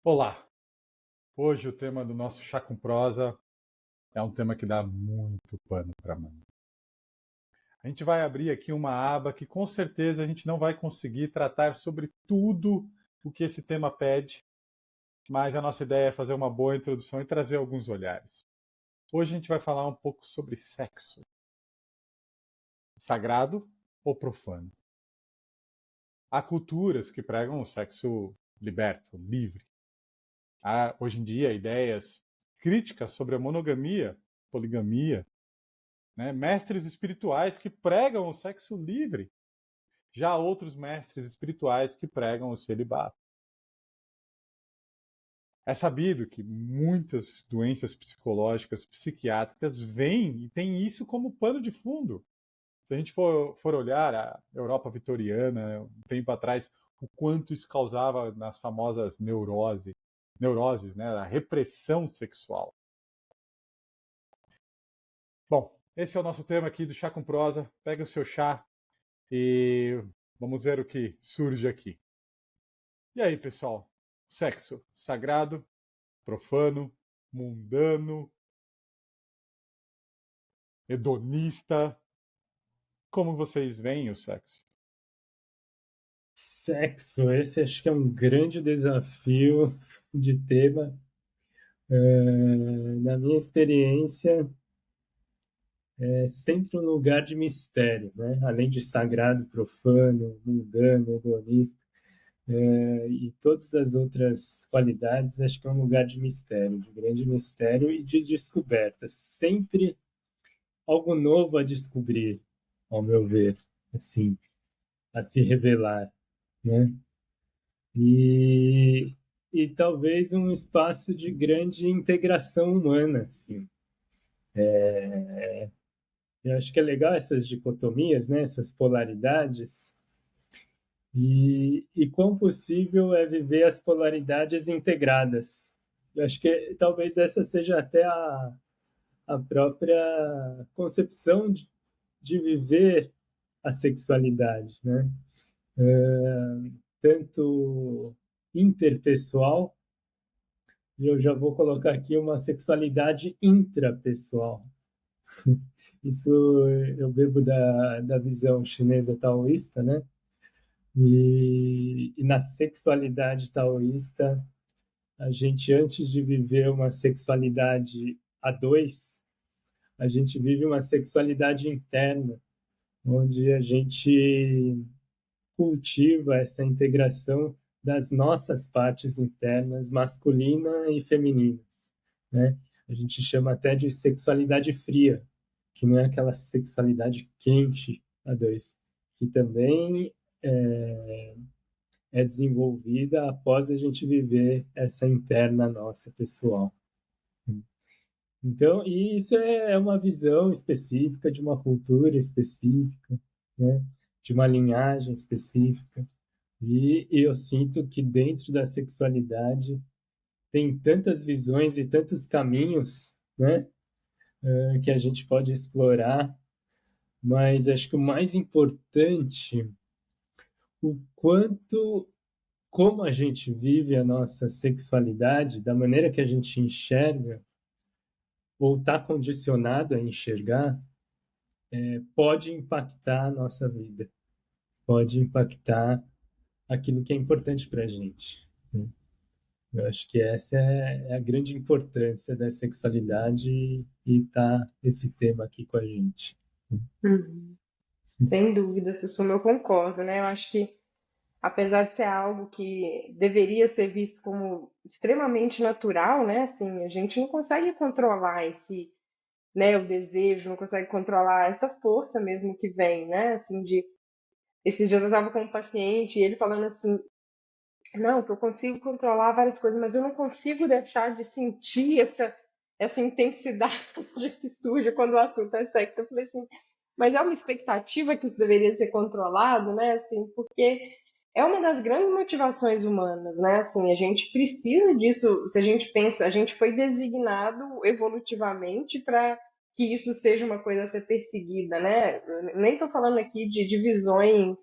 Olá! Hoje o tema do nosso Chá com Prosa é um tema que dá muito pano para manga. A gente vai abrir aqui uma aba que com certeza a gente não vai conseguir tratar sobre tudo o que esse tema pede, mas a nossa ideia é fazer uma boa introdução e trazer alguns olhares. Hoje a gente vai falar um pouco sobre sexo. Sagrado ou profano? Há culturas que pregam o sexo liberto, livre. Há, hoje em dia, ideias críticas sobre a monogamia, poligamia, né? Mestres espirituais que pregam o sexo livre. Já há outros mestres espirituais que pregam o celibato. É sabido que muitas doenças psicológicas, psiquiátricas vêm e têm isso como pano de fundo. Se a gente for olhar a Europa vitoriana, um tempo atrás, o quanto isso causava nas famosas neuroses, né, a repressão sexual. Bom, esse é o nosso tema aqui do Chá com Prosa. Pega o seu chá e vamos ver o que surge aqui. E aí, pessoal? Sexo sagrado, profano, mundano, hedonista. Como vocês veem o sexo? Sexo, esse acho que é um grande desafio de tema. Na minha experiência, é sempre um lugar de mistério, né? Além de sagrado, profano, mundano, hedonista, e todas as outras qualidades, acho que é um lugar de mistério, de grande mistério e de descoberta. Sempre algo novo a descobrir, ao meu ver, assim, a se revelar, né? E, e talvez um espaço de grande integração humana, assim. Eu acho que é legal essas dicotomias, né? Essas polaridades, e quão possível é viver as polaridades integradas. Eu acho que talvez essa seja até a própria concepção de viver a sexualidade, né? Tanto interpessoal, e eu já vou colocar aqui uma sexualidade intrapessoal. Isso eu bebo da visão chinesa taoísta, né? E na sexualidade taoísta, a gente, antes de viver uma sexualidade a dois, a gente vive uma sexualidade interna, onde a gente cultiva essa integração das nossas partes internas, masculina e femininas, né? A gente chama até de sexualidade fria, que não é aquela sexualidade quente a dois, que também é desenvolvida após a gente viver essa interna nossa pessoal. Então, e isso é uma visão específica de uma cultura específica, né? De uma linhagem específica. E eu sinto que dentro da sexualidade tem tantas visões e tantos caminhos, né, que a gente pode explorar, mas acho que o mais importante, o quanto, como a gente vive a nossa sexualidade, da maneira que a gente enxerga, ou está condicionado a enxergar, pode impactar a nossa vida, pode impactar aquilo que é importante para a gente, né? Eu acho que essa é a grande importância da sexualidade e tá esse tema aqui com a gente. Uhum. Sem dúvida, Sussuma, eu concordo, né? Eu acho que, apesar de ser algo que deveria ser visto como extremamente natural, né? Assim, a gente não consegue controlar esse, né, o desejo, não consegue controlar essa força mesmo que vem, né? Assim, de esses dias eu estava com um paciente e ele falando assim, não, que eu consigo controlar várias coisas, mas eu não consigo deixar de sentir essa intensidade que surge quando o assunto é sexo. Eu falei assim, mas é uma expectativa que isso deveria ser controlado, né? Assim, porque é uma das grandes motivações humanas, né? Assim, a gente precisa disso. Se a gente pensa, a gente foi designado evolutivamente para que isso seja uma coisa a ser perseguida, né? Eu nem estou falando aqui de divisões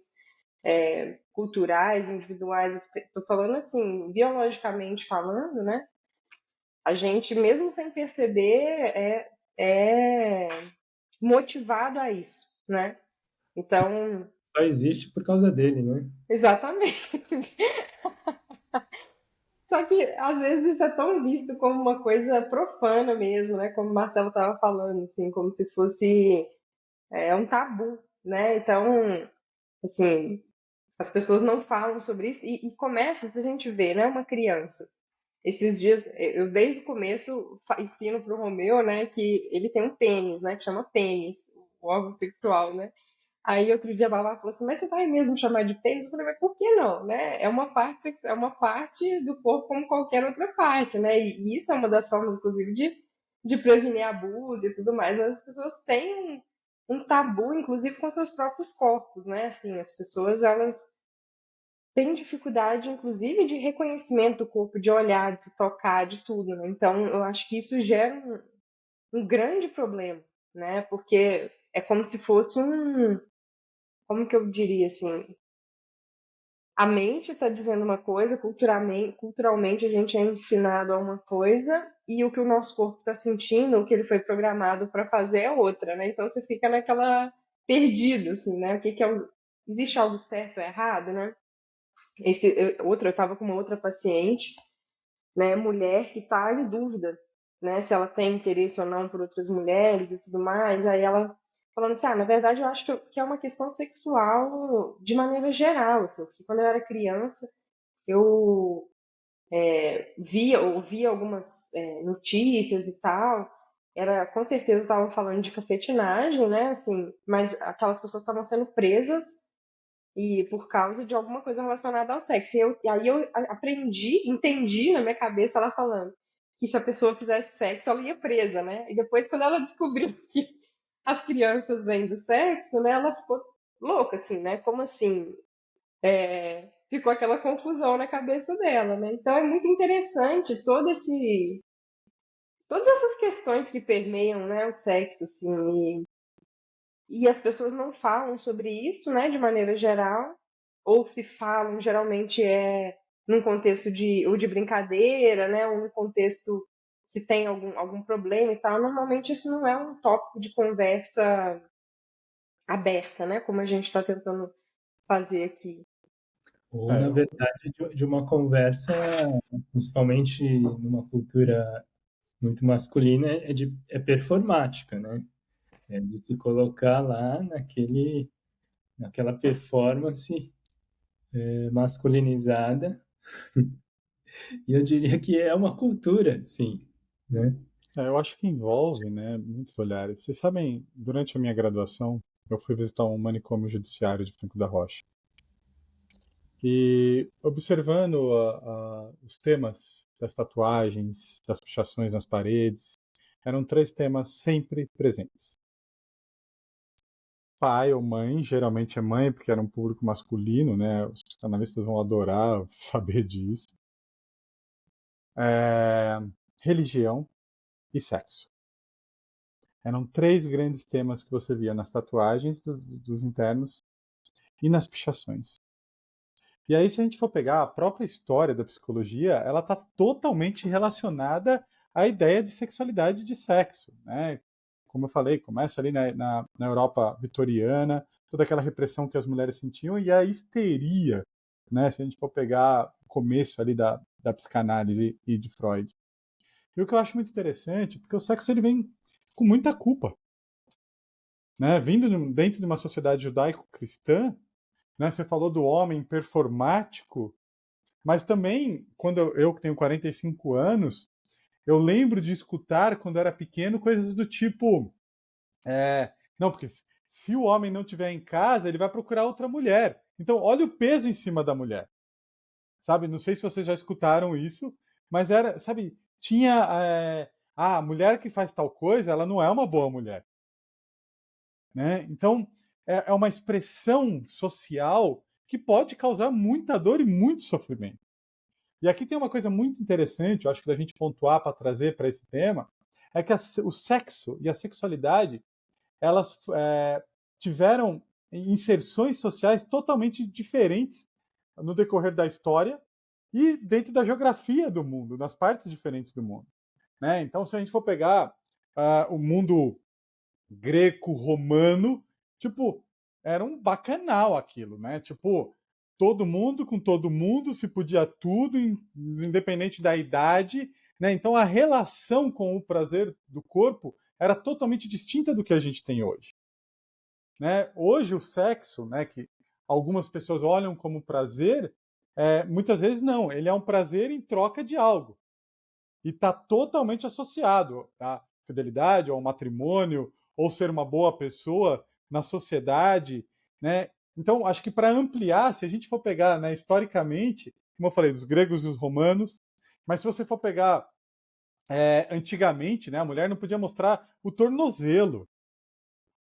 culturais, individuais. Estou falando assim, biologicamente falando, né? A gente, mesmo sem perceber, é motivado a isso, né? Então, Só existe por causa dele, né? exatamente. Só que às vezes isso é tão visto como uma coisa profana mesmo, né? Como o Marcelo estava falando, assim, como se fosse um tabu, né? Então, assim, as pessoas não falam sobre isso e começa, se a gente vê, né? Uma criança. Esses dias, eu desde o começo ensino pro Romeu, né, que ele tem um pênis, né, que chama pênis, o órgão sexual, né? Aí outro dia a Babá falou assim, mas você vai mesmo chamar de pênis? Eu falei, mas por que não, né? É uma parte do corpo como qualquer outra parte, né? E isso é uma das formas, inclusive, de prevenir abuso e tudo mais. Mas as pessoas têm um tabu, inclusive, com seus próprios corpos, né? Assim, as pessoas, elas têm dificuldade, inclusive, de reconhecimento do corpo, de olhar, de se tocar, de tudo, né? Então, eu acho que isso gera um grande problema, né? Porque é como se fosse como que eu diria assim, a mente está dizendo uma coisa, culturalmente a gente é ensinado a uma coisa e o que o nosso corpo está sentindo, o que ele foi programado para fazer é outra, né? Então você fica naquela perdido, assim, né? Existe algo certo ou errado, né? Eu estava com uma outra paciente, né, mulher que está em dúvida, né, se ela tem interesse ou não por outras mulheres e tudo mais. Aí ela falando assim, na verdade eu acho que é uma questão sexual de maneira geral, assim, porque quando eu era criança eu ouvia algumas notícias e tal, com certeza estava falando de cafetinagem, né, assim, mas aquelas pessoas estavam sendo presas e por causa de alguma coisa relacionada ao sexo. E aí eu aprendi, entendi na minha cabeça ela falando que se a pessoa fizesse sexo, ela ia presa, né? E depois, quando ela descobriu que as crianças vêm do sexo, né, ela ficou louca, assim, né? Como assim? Ficou aquela confusão na cabeça dela, né? Então é muito interessante todas essas questões que permeiam, né, o sexo, assim, e as pessoas não falam sobre isso, né, de maneira geral, ou se falam, geralmente num contexto ou de brincadeira, né, ou num contexto se tem algum problema e tal. Normalmente isso não é um tópico de conversa aberta, né, como a gente está tentando fazer aqui. Ou, É, na verdade, de uma conversa, principalmente numa cultura muito masculina, é performática, né? É de se colocar lá naquela performance masculinizada. E eu diria que é uma cultura, sim, né? eu acho que envolve, né, muitos olhares. Vocês sabem, durante a minha graduação, eu fui visitar um manicômio judiciário de Franco da Rocha. E observando os temas das tatuagens, das pichações nas paredes, eram três temas sempre presentes. Pai ou mãe, geralmente é mãe, porque era um público masculino, né? Os psicanalistas vão adorar saber disso. É, religião e sexo. Eram três grandes temas que você via nas tatuagens dos internos e nas pichações. E aí, se a gente for pegar a própria história da psicologia, ela está totalmente relacionada à ideia de sexualidade e de sexo, né? Como eu falei, começa ali na Europa vitoriana, toda aquela repressão que as mulheres sentiam e a histeria, né? Se a gente for pegar o começo ali da psicanálise e de Freud. E o que eu acho muito interessante, porque o sexo ele vem com muita culpa, né? Vindo dentro de uma sociedade judaico-cristã, né? Você falou do homem performático, mas também, quando eu que tenho 45 anos, eu lembro de escutar, quando era pequeno, coisas do tipo: não, porque se o homem não estiver em casa, ele vai procurar outra mulher. Então, olha o peso em cima da mulher. Sabe? Não sei se vocês já escutaram isso, mas era, sabe, tinha. A mulher que faz tal coisa, ela não é uma boa mulher. Né? Então, é uma expressão social que pode causar muita dor e muito sofrimento. E aqui tem uma coisa muito interessante, eu acho que da gente pontuar para trazer para esse tema, é que o sexo e a sexualidade, elas tiveram inserções sociais totalmente diferentes no decorrer da história e dentro da geografia do mundo, nas partes diferentes do mundo, né? Então, se a gente for pegar o mundo greco-romano, tipo, era um bacanal aquilo, né? Tipo, todo mundo com todo mundo, se podia tudo, independente da idade, né? Então a relação com o prazer do corpo era totalmente distinta do que a gente tem hoje, né? Hoje o sexo, né, que algumas pessoas olham como prazer, muitas vezes não, ele é um prazer em troca de algo e está totalmente associado à fidelidade, ao matrimônio, ou ser uma boa pessoa na sociedade, né? Então, acho que para ampliar, se a gente for pegar, né, historicamente, como eu falei, dos gregos e dos romanos, mas se você for pegar antigamente, né, a mulher não podia mostrar o tornozelo.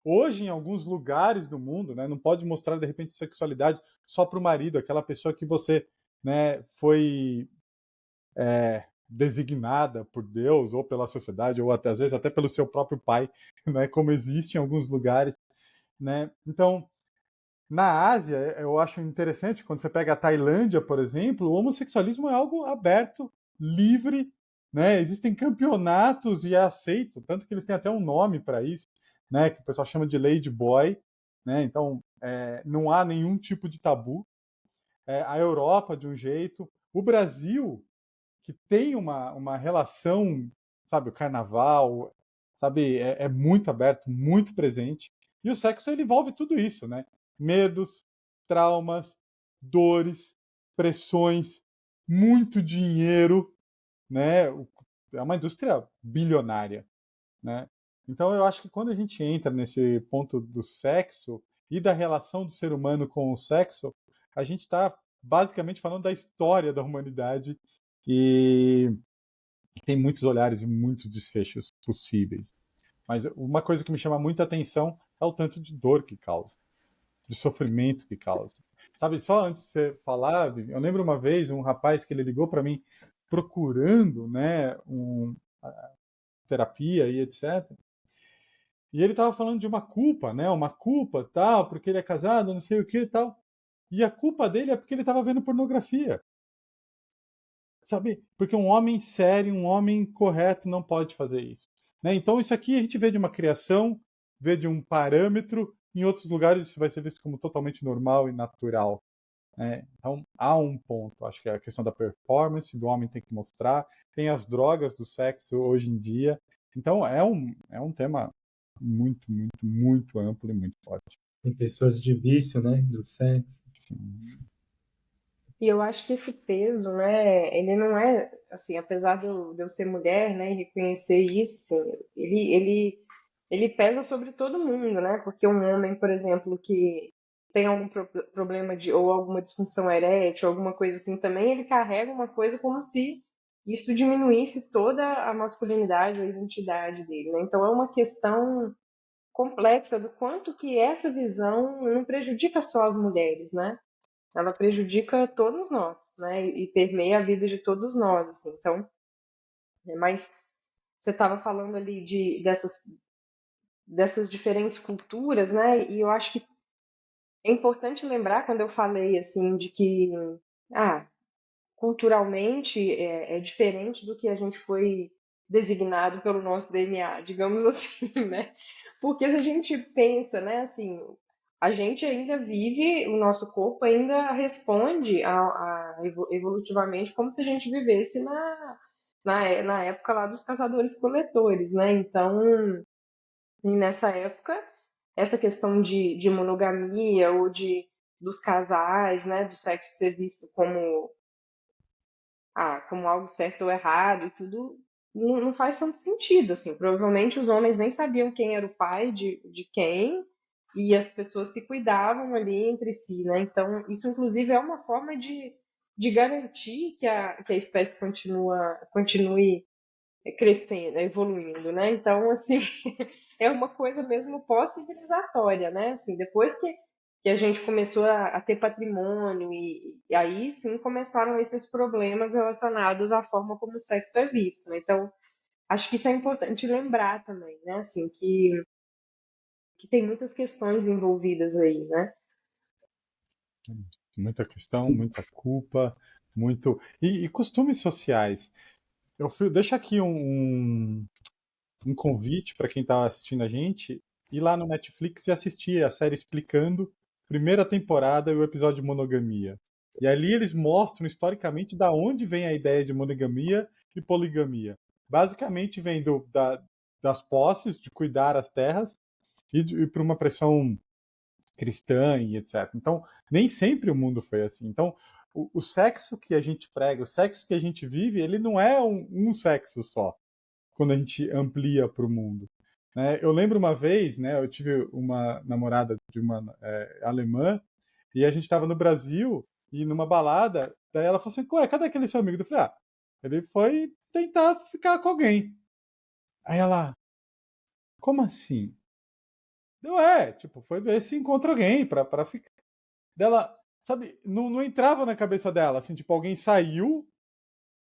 Hoje, em alguns lugares do mundo, né, não pode mostrar, de repente, sexualidade só para o marido, aquela pessoa que você, né, foi designada por Deus ou pela sociedade ou até às vezes até pelo seu próprio pai, né, como existe em alguns lugares, né? Então, na Ásia, eu acho interessante quando você pega a Tailândia, por exemplo, o homossexualismo é algo aberto, livre, né? Existem campeonatos e é aceito, tanto que eles têm até um nome para isso, né, que o pessoal chama de Lady Boy, né? Então, não há nenhum tipo de tabu. A Europa de um jeito, o Brasil que tem uma relação, sabe, o carnaval, sabe, é muito aberto, muito presente. E o sexo, ele envolve tudo isso, né? Medos, traumas, dores, pressões, muito dinheiro, né? É uma indústria bilionária, né? Então, eu acho que quando a gente entra nesse ponto do sexo e da relação do ser humano com o sexo, a gente está basicamente falando da história da humanidade e tem muitos olhares e muitos desfechos possíveis. Mas uma coisa que me chama muita atenção é o tanto de dor que causa, de sofrimento que causa. Sabe, só antes de você falar, eu lembro uma vez um rapaz que ele ligou para mim procurando, né, terapia e etc. E ele estava falando de uma culpa, né, uma culpa tal, porque ele é casado, não sei o que e tal. E a culpa dele é porque ele estava vendo pornografia. Sabe? Porque um homem sério, um homem correto não pode fazer isso. Né? Então, isso aqui a gente vê de uma criação, vê de um parâmetro, em outros lugares isso vai ser visto como totalmente normal e natural. Né? Então, há um ponto, acho que é a questão da performance, do homem tem que mostrar, tem as drogas do sexo hoje em dia. Então, é um tema muito, muito, muito amplo e muito forte. Tem pessoas de vício, né, do sexo. Sim. E eu acho que esse peso, né, ele não é, assim, apesar de eu ser mulher, né, e reconhecer isso, assim, ele pesa sobre todo mundo, né, porque um homem, por exemplo, que tem algum problema ou alguma disfunção erétil, alguma coisa assim também, ele carrega uma coisa como se isso diminuísse toda a masculinidade ou a identidade dele, né? Então é uma questão complexa do quanto que essa visão não prejudica só as mulheres, né? Ela prejudica todos nós, né? E permeia a vida de todos nós, assim. Então, mas você estava falando ali dessas diferentes culturas, né? E eu acho que é importante lembrar quando eu falei assim de que, culturalmente é diferente do que a gente foi designado pelo nosso DNA, digamos assim, né? Porque se a gente pensa, né, assim, a gente ainda vive, o nosso corpo ainda responde evolutivamente como se a gente vivesse na época lá dos caçadores-coletores, né? Então, nessa época, essa questão de monogamia ou dos casais, né, do sexo ser visto como algo certo ou errado e tudo, não faz tanto sentido, assim. Provavelmente os homens nem sabiam quem era o pai de quem, e as pessoas se cuidavam ali entre si, né? Então, isso inclusive é uma forma de garantir que a espécie continue crescendo, evoluindo, né? Então, assim, é uma coisa mesmo pós-civilizatória, né? Assim, depois que a gente começou a ter patrimônio e aí sim começaram esses problemas relacionados à forma como o sexo é visto, né? Então, acho que isso é importante lembrar também, né? Assim, que que tem muitas questões envolvidas aí, né? Muita questão, Sim. muita culpa, muito. E costumes sociais. Deixa aqui um convite para quem está assistindo a gente ir lá no Netflix e assistir a série Explicando, primeira temporada e o episódio de monogamia. E ali eles mostram historicamente da onde vem a ideia de monogamia e poligamia. Basicamente vem das posses, de cuidar as terras, e por uma pressão cristã e etc. Então, nem sempre o mundo foi assim. Então, o sexo que a gente prega, o sexo que a gente vive, ele não é um sexo só, quando a gente amplia para o mundo. Né? Eu lembro uma vez, né, eu tive uma namorada de uma alemã, e a gente estava no Brasil, e numa balada, daí ela falou assim, ué, cadê aquele seu amigo? Eu falei, ele foi tentar ficar com alguém. Aí ela, como assim? Tipo, foi ver se encontra alguém pra ficar. Dela, sabe, não entrava na cabeça dela, assim, tipo, alguém saiu,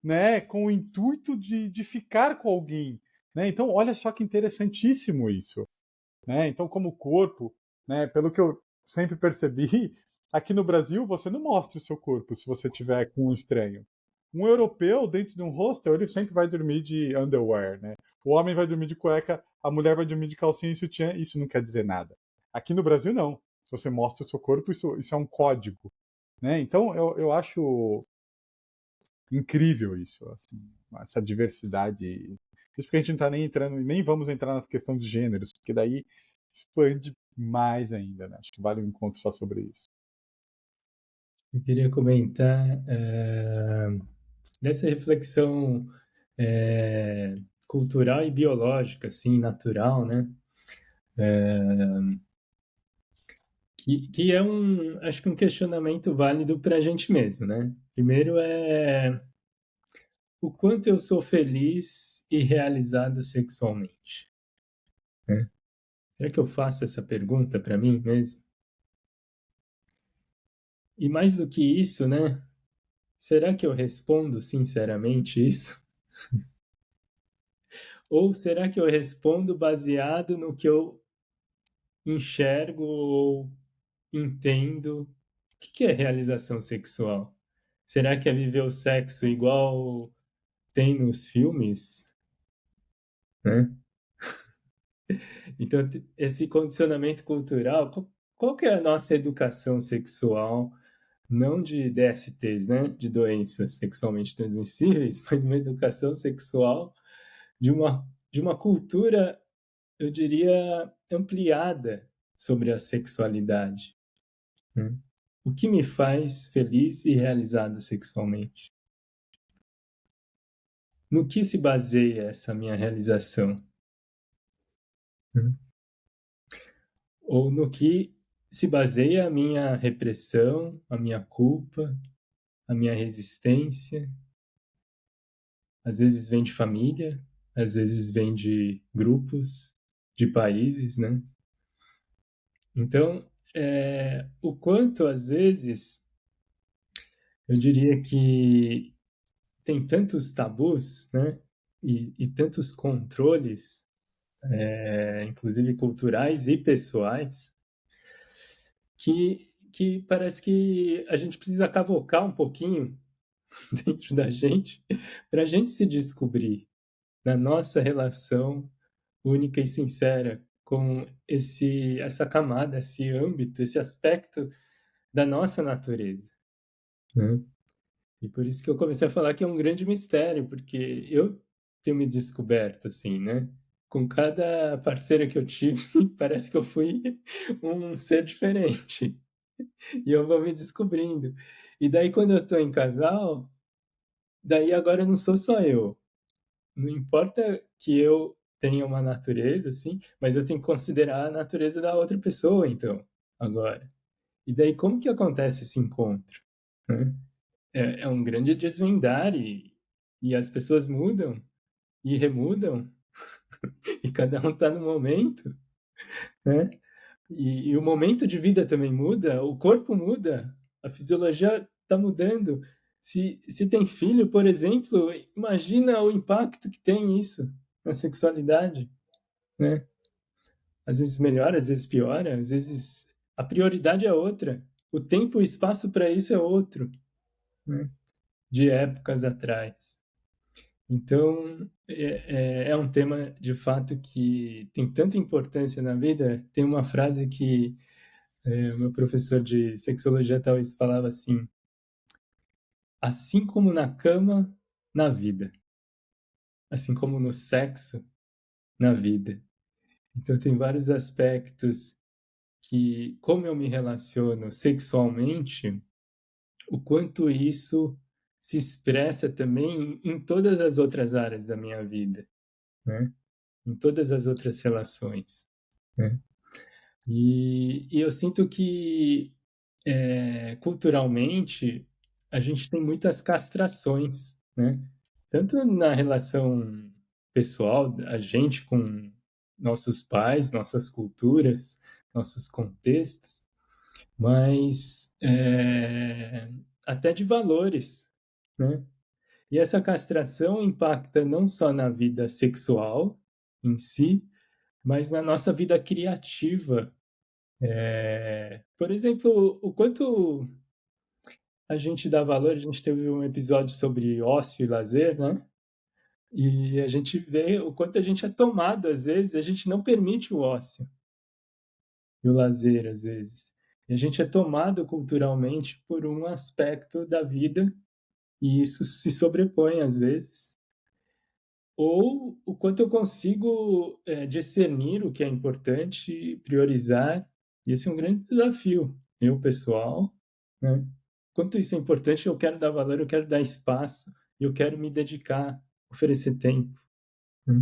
né, com o intuito de ficar com alguém, né? Então, olha só que interessantíssimo isso, né? Então, como corpo, né, pelo que eu sempre percebi, aqui no Brasil você não mostra o seu corpo se você tiver com um estranho. Um europeu dentro de um hostel, ele sempre vai dormir de underwear, né? O homem vai dormir de cueca, a mulher vai dormir de calcinha e sutiã, isso não quer dizer nada. Aqui no Brasil não. Se você mostra o seu corpo, isso é um código, né? Então eu acho incrível isso, assim, essa diversidade. Isso porque a gente não está nem entrando, nem vamos entrar na questão de gêneros, porque daí expande mais ainda, né? Acho que vale um encontro só sobre isso. Eu queria comentar dessa reflexão cultural e biológica, assim, natural, né? Que é acho que um questionamento válido para a gente mesmo, né? Primeiro o quanto eu sou feliz e realizado sexualmente, né? Será que eu faço essa pergunta para mim mesmo? E mais do que isso, né? Será que eu respondo sinceramente isso? Ou será que eu respondo baseado no que eu enxergo ou entendo? O que é realização sexual? Será que é viver o sexo igual tem nos filmes? Né? Então, esse condicionamento cultural, qual que é a nossa educação sexual? Não de DSTs, né? De doenças sexualmente transmissíveis, mas uma educação sexual de uma cultura, eu diria, ampliada sobre a sexualidade. Né? O que me faz feliz e realizado sexualmente? No que se baseia essa minha realização? Né? Ou no que se baseia a minha repressão, a minha culpa, a minha resistência? Às vezes vem de família, às vezes vem de grupos, de países, né? Então, o quanto às vezes eu diria que tem tantos tabus, né? E tantos controles, inclusive culturais e pessoais, que parece que a gente precisa cavocar um pouquinho dentro da gente para a gente se descobrir na nossa relação única e sincera com essa camada, esse âmbito, esse aspecto da nossa natureza, né? E por isso que eu comecei a falar que é um grande mistério, porque eu tenho me descoberto assim, né? Com cada parceira que eu tive, parece que eu fui um ser diferente. E eu vou me descobrindo. E daí, quando eu tô em casal, daí agora não sou só eu. Não importa que eu tenha uma natureza, assim, mas eu tenho que considerar a natureza da outra pessoa, então, agora. E daí, como que acontece esse encontro? Né? É um grande desvendar e as pessoas mudam e remudam e cada um está no momento, né? E o momento de vida também muda, o corpo muda, a fisiologia está mudando. Se tem filho, por exemplo, imagina o impacto que tem isso na sexualidade, né? às vezes melhora, às vezes piora, às vezes a prioridade é outra. O tempo e o espaço para isso é outro, né? De épocas atrás. Então, é um tema, de fato, que tem tanta importância na vida. Tem uma frase que o meu professor de sexologia talvez falava assim: assim como na cama, na vida. Assim como no sexo, na vida. Então, tem vários aspectos que, como eu me relaciono sexualmente, o quanto isso se expressa também em todas as outras áreas da minha vida, né? Em todas as outras relações, né? E eu sinto que, culturalmente, a gente tem muitas castrações, né? Tanto na relação pessoal, a gente com nossos pais, nossas culturas, nossos contextos, mas até de valores, né? E essa castração impacta não só na vida sexual em si, mas na nossa vida criativa. Por exemplo, o quanto a gente dá valor, a gente teve um episódio sobre ócio e lazer, né? E a gente vê o quanto a gente é tomado, às vezes, a gente não permite o ócio e o lazer, às vezes. E a gente é tomado culturalmente por um aspecto da vida e isso se sobrepõe, às vezes. Ou o quanto eu consigo discernir o que é importante, priorizar. E esse é um grande desafio, meu pessoal, né? Quanto isso é importante, eu quero dar valor, eu quero dar espaço, eu quero me dedicar, oferecer tempo, né?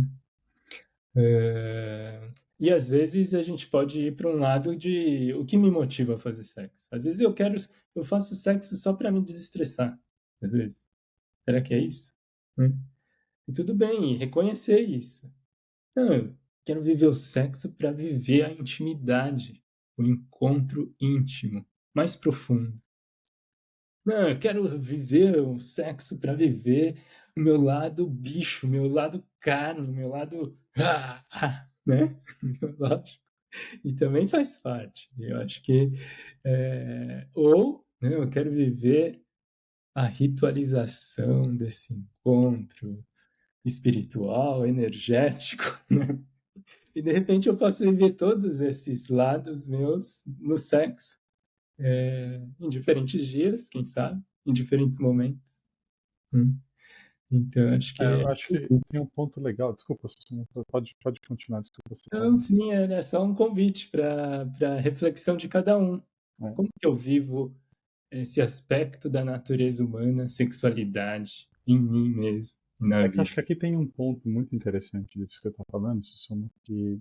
E às vezes a gente pode ir para um lado de o que me motiva a fazer sexo. Às vezes eu faço sexo só para me desestressar. Às vezes, será que é isso? Né? E tudo bem, e reconhecer isso. Não, eu quero viver o sexo para viver a intimidade, o encontro íntimo, mais profundo. Não, eu quero viver o sexo para viver o meu lado bicho, o meu lado carne, o meu lado. Né? Lógico. E também faz parte. Eu acho que. Ou né, eu quero viver a ritualização desse encontro espiritual, energético, né? E de repente eu posso viver todos esses lados meus no sexo, em diferentes dias, quem sabe, em diferentes momentos. Então acho que Eu acho que tem um ponto legal. Desculpa, Susana, pode continuar. Desculpa você então, falar. sim, era só um convite para reflexão de cada um. É. Como que eu vivo esse aspecto da natureza humana, sexualidade, em mim mesmo, na É que eu acho vida? que aqui tem um ponto muito interessante disso que você está falando, Susana, que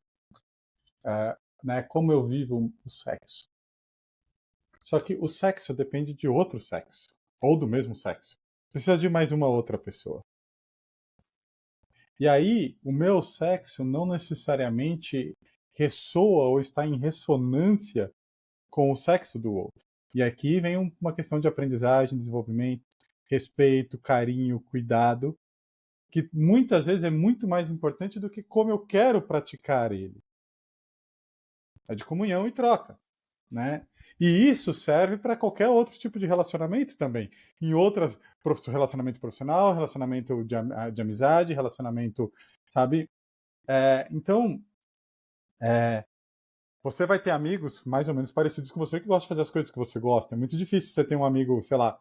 né, como eu vivo o sexo. Só que o sexo depende de outro sexo, ou do mesmo sexo. Precisa de mais uma outra pessoa. E aí, o meu sexo não necessariamente ressoa ou está em ressonância com o sexo do outro. E aqui vem uma questão de aprendizagem, desenvolvimento, respeito, carinho, cuidado, que muitas vezes é muito mais importante do que como eu quero praticar ele. É de comunhão e troca, né? E isso serve para qualquer outro tipo de relacionamento também. Em outras, relacionamento profissional, relacionamento de amizade, relacionamento, sabe? Então, você vai ter amigos mais ou menos parecidos com você que gostam de fazer as coisas que você gosta. É muito difícil você ter um amigo, sei lá,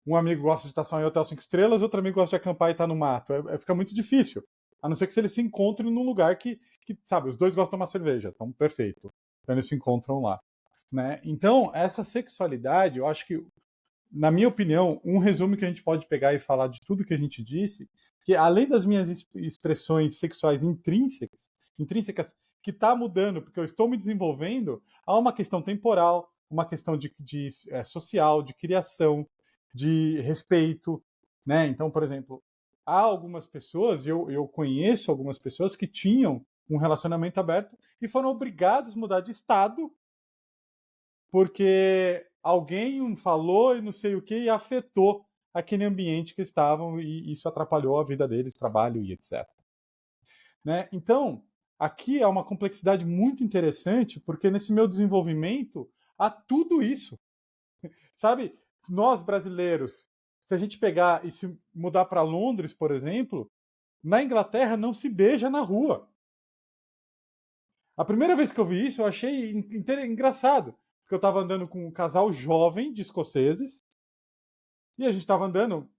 um amigo gosta de estar só em hotel 5 estrelas, outro amigo gosta de acampar e estar no mato. Fica muito difícil. A não ser que eles se encontrem num lugar que, sabe, os dois gostam de tomar cerveja. Então, perfeito. Então, eles se encontram lá. Né? Então, essa sexualidade, eu acho que, na minha opinião, um resumo que a gente pode pegar e falar de tudo que a gente disse, que além das minhas expressões sexuais intrínsecas que está mudando, porque eu estou me desenvolvendo, há uma questão temporal, uma questão de social, de criação, de respeito, né? Então, por exemplo, há algumas pessoas, eu conheço algumas pessoas que tinham um relacionamento aberto e foram obrigados a mudar de estado porque alguém falou e não sei o que e afetou aquele ambiente que estavam e isso atrapalhou a vida deles, trabalho e etc. Né? Então, aqui é uma complexidade muito interessante, porque nesse meu desenvolvimento há tudo isso. Sabe, nós brasileiros, se a gente pegar e se mudar para Londres, por exemplo, na Inglaterra não se beija na rua. A primeira vez que eu vi isso, eu achei engraçado, porque eu estava andando com um casal jovem de escoceses, e a gente estava andando,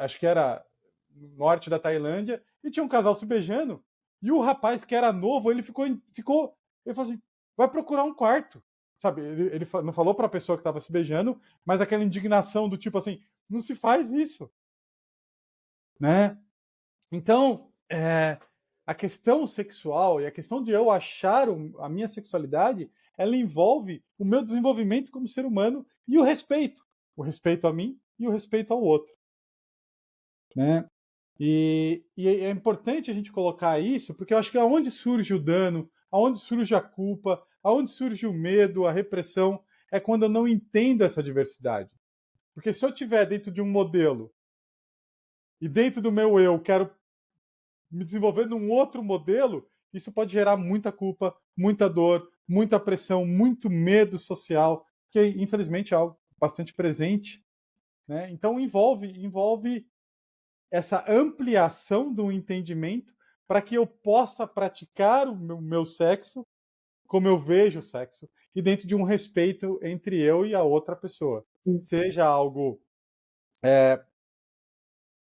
acho que era no norte da Tailândia, e tinha um casal se beijando, e o rapaz que era novo, ele falou assim, vai procurar um quarto. Sabe, ele não falou para a pessoa que estava se beijando, mas aquela indignação do tipo assim, não se faz isso, né? Então, a questão sexual e a questão de eu achar a minha sexualidade, ela envolve o meu desenvolvimento como ser humano e o respeito a mim e o respeito ao outro, né? E é importante a gente colocar isso, porque eu acho que aonde surge o dano, aonde surge a culpa, aonde surge o medo, a repressão, é quando eu não entendo essa diversidade. Porque se eu estiver dentro de um modelo e dentro do meu eu quero me desenvolver num outro modelo, isso pode gerar muita culpa, muita dor, muita pressão, muito medo social, que infelizmente é algo bastante presente, né? Então envolve essa ampliação do entendimento para que eu possa praticar o meu sexo como eu vejo o sexo e dentro de um respeito entre eu e a outra pessoa. Seja algo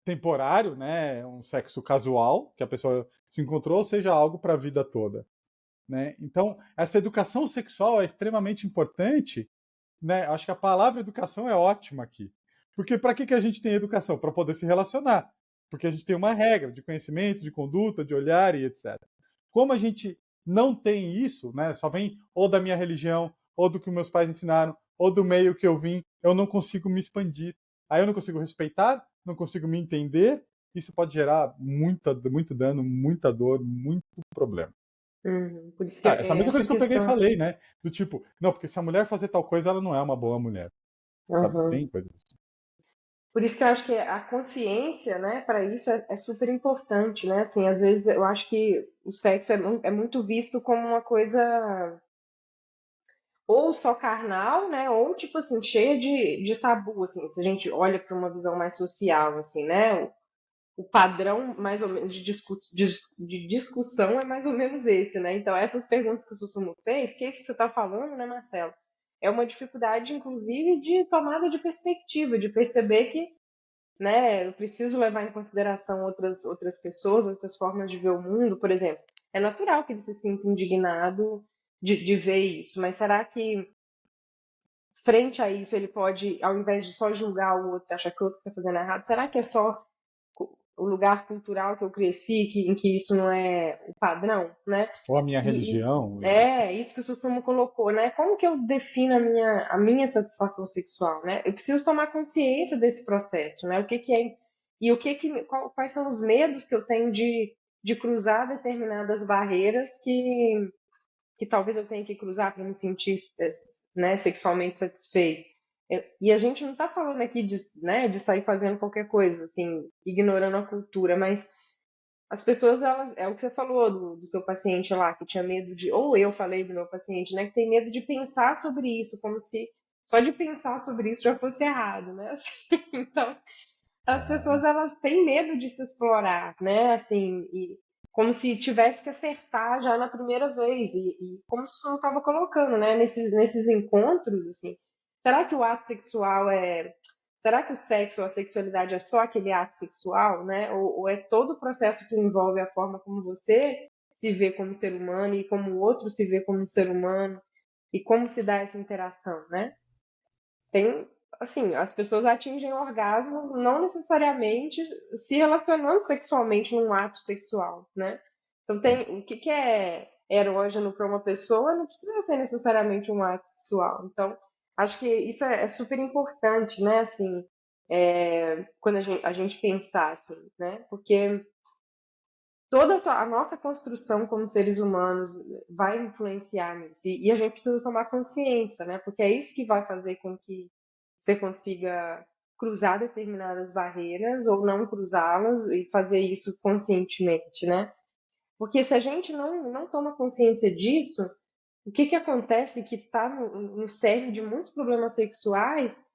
temporário, né, um sexo casual, que a pessoa se encontrou, seja algo para a vida toda, né? Então, essa educação sexual é extremamente importante, né? Acho que a palavra educação é ótima aqui. Porque para que a gente tem educação? Para poder se relacionar. Porque a gente tem uma regra de conhecimento, de conduta, de olhar e etc. Como a gente não tem isso, né? Só vem ou da minha religião, ou do que meus pais ensinaram, ou do meio que eu vim, eu não consigo me expandir. Aí eu não consigo respeitar, não consigo me entender. Isso pode gerar muito dano, muita dor, muito problema. Por isso que Essa mesma essa coisa que eu peguei e questão. falei, né? Do tipo, não, porque se a mulher fazer tal coisa, ela não é uma boa mulher. Sabe? Uhum. Tem coisa assim. Por isso que eu acho que a consciência, né, para isso é super importante, né? Assim, às vezes eu acho que o sexo é muito visto como uma coisa ou só carnal, né? Ou tipo assim, cheia de tabu, assim, se a gente olha para uma visão mais social, assim, né? O padrão mais ou menos de discussão é mais ou menos esse, né? Então, essas perguntas que o Sussumo fez, porque é isso que você está falando, né, Marcelo? É uma dificuldade, inclusive, de tomada de perspectiva, de perceber que, né, eu preciso levar em consideração outras pessoas, outras formas de ver o mundo, por exemplo. É natural que ele se sinta indignado de ver isso, mas será que, frente a isso, ele pode, ao invés de só julgar o outro, achar que o outro está fazendo errado, será que é só o lugar cultural que eu cresci, em que isso não é o padrão, né? Ou a minha E religião. é isso que o Susumu colocou, né? Como que eu defino a minha satisfação sexual, né? Eu preciso tomar consciência desse processo, né? O que que é e quais são os medos que eu tenho de cruzar determinadas barreiras que talvez eu tenha que cruzar para me sentir, né, sexualmente satisfeito. E a gente não está falando aqui né, de sair fazendo qualquer coisa, assim, ignorando a cultura, mas as pessoas, elas, é o que você falou do seu paciente lá, que tinha medo ou eu falei do meu paciente, né, que tem medo de pensar sobre isso, como se só de pensar sobre isso já fosse errado, né? Assim, então, as pessoas, elas têm medo de se explorar, né? Assim, e como se tivesse que acertar já na primeira vez, e como o senhor estava colocando, né? Nesses encontros, assim, será que o ato sexual será que o sexo ou a sexualidade é só aquele ato sexual, né? Ou é todo o processo que envolve a forma como você se vê como ser humano e como o outro se vê como um ser humano, e como se dá essa interação, né? Tem, assim, as pessoas atingem orgasmos não necessariamente se relacionando sexualmente num ato sexual, né? Então tem o que é erógeno para uma pessoa não precisa ser necessariamente um ato sexual. Então, acho que isso é super importante, né? Assim, quando a gente pensar assim, né? Porque toda a nossa construção como seres humanos vai influenciar nisso. E a gente precisa tomar consciência, né? Porque é isso que vai fazer com que você consiga cruzar determinadas barreiras ou não cruzá-las e fazer isso conscientemente, né? Porque se a gente não toma consciência disso, o que acontece que está no cerne de muitos problemas sexuais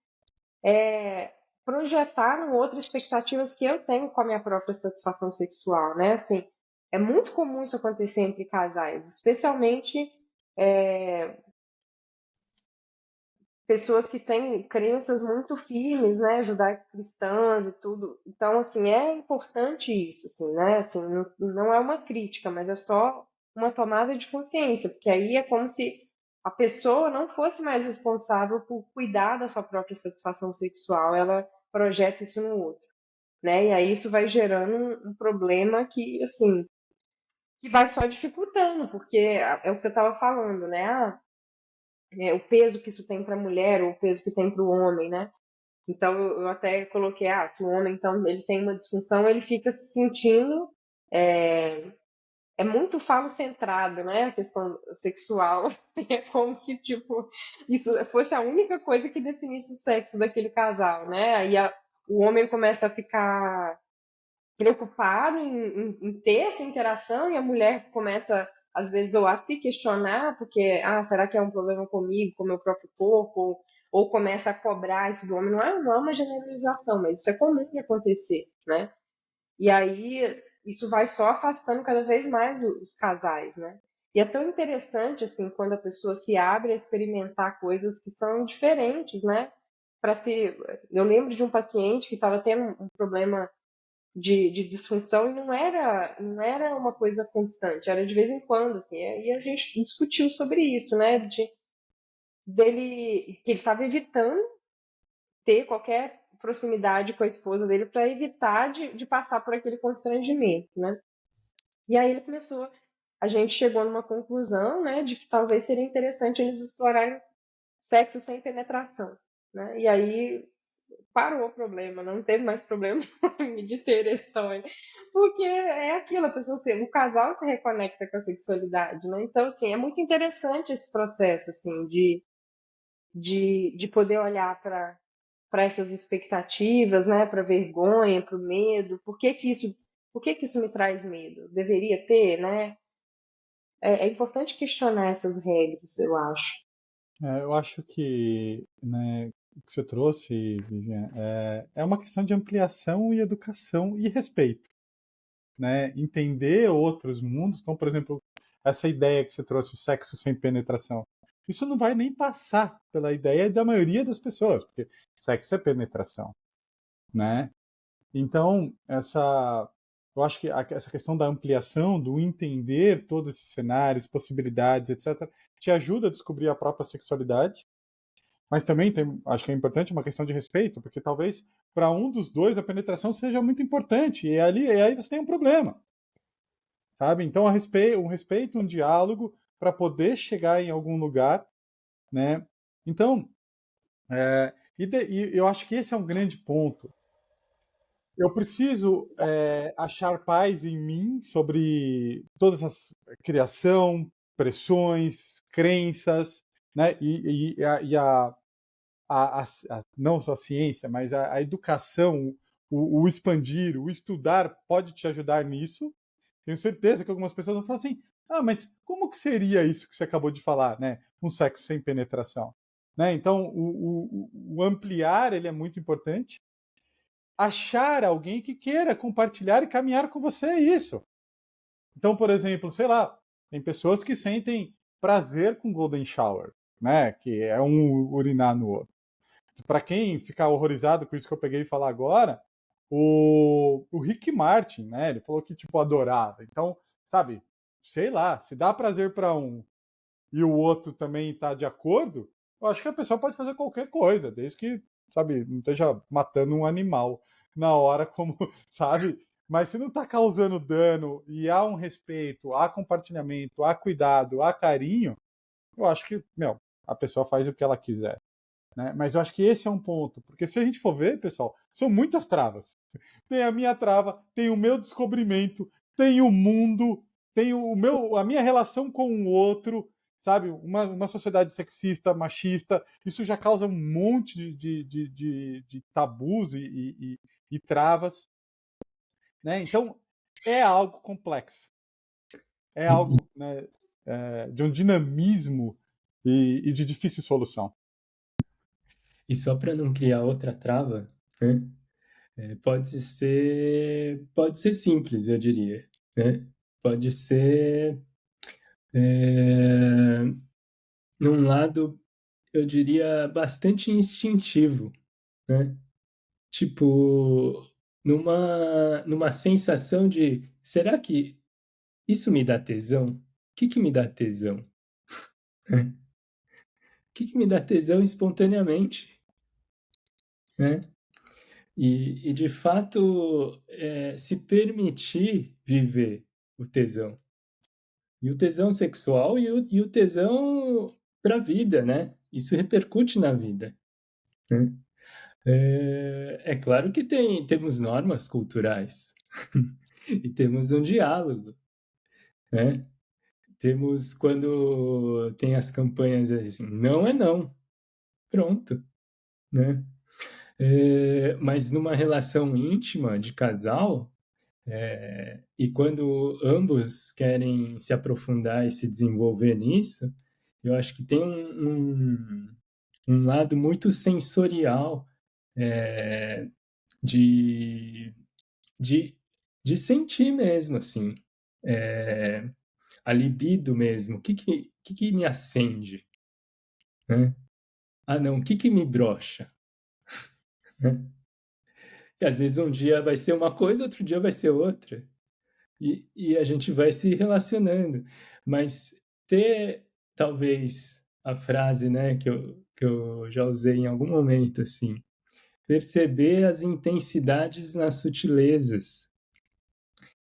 é projetar no outro expectativas que eu tenho com a minha própria satisfação sexual, né? Assim, é muito comum isso acontecer entre casais, especialmente pessoas que têm crenças muito firmes, né, judaico-cristãs e tudo. Então, assim, é importante isso, assim, né? Assim, não é uma crítica, mas é só uma tomada de consciência, porque aí é como se a pessoa não fosse mais responsável por cuidar da sua própria satisfação sexual, ela projeta isso no outro, né? E aí isso vai gerando um problema que, assim, que vai só dificultando, porque é o que eu estava falando, né? O peso que isso tem para a mulher ou o peso que tem para o homem, né? Então eu até coloquei, se o homem então ele tem uma disfunção, ele fica se sentindo é muito falocentrado, né? A questão sexual é como se tipo isso fosse a única coisa que definisse o sexo daquele casal, né? Aí o homem começa a ficar preocupado em ter essa interação e a mulher começa às vezes ou a se questionar porque será que é um problema comigo, com o meu próprio corpo, ou começa a cobrar isso do homem. Não é uma generalização, mas isso é comum de acontecer, né? E aí isso vai só afastando cada vez mais os casais, né? E é tão interessante assim quando a pessoa se abre a experimentar coisas que são diferentes, né? Eu lembro de um paciente que estava tendo um problema de disfunção e não era uma coisa constante, era de vez em quando, assim, e a gente discutiu sobre isso, né, dele, que ele estava evitando ter qualquer proximidade com a esposa dele para evitar de passar por aquele constrangimento, né, e aí a gente chegou numa conclusão, né, de que talvez seria interessante eles explorarem sexo sem penetração, né, e aí parou o problema, não teve mais problema de ter ereções, porque é aquilo, o casal se reconecta com a sexualidade, né? Então, assim, é muito interessante esse processo, assim, de poder olhar para essas expectativas, né? Para vergonha, para o medo, por que que isso me traz medo? Deveria ter, né? É importante questionar essas regras, eu acho. Eu acho que, né, o que você trouxe, Vivian, é uma questão de ampliação e educação e respeito, né? Entender outros mundos. Então, por exemplo, essa ideia que você trouxe, o sexo sem penetração, isso não vai nem passar pela ideia da maioria das pessoas, porque sexo é penetração, né? Então, eu acho que essa questão da ampliação, do entender todos esses cenários, possibilidades, etc., te ajuda a descobrir a própria sexualidade, mas também acho que é importante uma questão de respeito, porque talvez para um dos dois a penetração seja muito importante, e aí você tem um problema, sabe? Então, um respeito, um diálogo para poder chegar em algum lugar, né? Então, e eu acho que esse é um grande ponto. Eu preciso achar paz em mim sobre todas as criação, pressões, crenças, né? Não só a ciência, mas a educação, o expandir, o estudar pode te ajudar nisso. Tenho certeza que algumas pessoas vão falar assim: mas como que seria isso que você acabou de falar, né? Um sexo sem penetração, né? Então, o ampliar ele é muito importante. Achar alguém que queira compartilhar e caminhar com você é isso. Então, por exemplo, sei lá, tem pessoas que sentem prazer com golden shower, né? Que é um urinar no outro. Para quem ficar horrorizado com isso que eu peguei e falar agora, o Rick Martin, né? Ele falou que tipo adorava. Então, sabe, sei lá, se dá prazer para um e o outro também está de acordo, eu acho que a pessoa pode fazer qualquer coisa, desde que, sabe, não esteja matando um animal na hora, como, sabe? Mas se não está causando dano e há um respeito, há compartilhamento, há cuidado, há carinho, eu acho que, a pessoa faz o que ela quiser. Né? Mas eu acho que esse é um ponto, porque se a gente for ver, pessoal, são muitas travas. Tem a minha trava, tem o meu descobrimento, tem o mundo, tem a minha relação com o outro, sabe? Uma sociedade sexista, machista, isso já causa um monte de tabus e travas. Né? Então, é algo complexo. é algo, né, de um dinamismo e de difícil solução. E só para não criar outra trava, né? Pode ser simples, eu diria, né? Pode ser num lado, eu diria, bastante instintivo, né? Tipo, numa sensação de, será que isso me dá tesão? O que me dá tesão? O que me dá tesão espontaneamente, né? E de fato, se permitir viver o tesão. E o tesão sexual e o tesão para a vida, né? Isso repercute na vida, né? É claro que temos normas culturais e temos um diálogo, né? Temos quando tem as campanhas assim, não é não, pronto, né? Mas numa relação íntima de casal, e quando ambos querem se aprofundar e se desenvolver nisso, eu acho que tem um lado muito sensorial de, de, de sentir mesmo, assim, a libido mesmo. O que me acende? Né? Ah, não, o que me brocha? Né? E às vezes um dia vai ser uma coisa, outro dia vai ser outra. E a gente vai se relacionando. Mas ter, talvez, a frase, né, que eu já usei em algum momento, assim, perceber as intensidades nas sutilezas.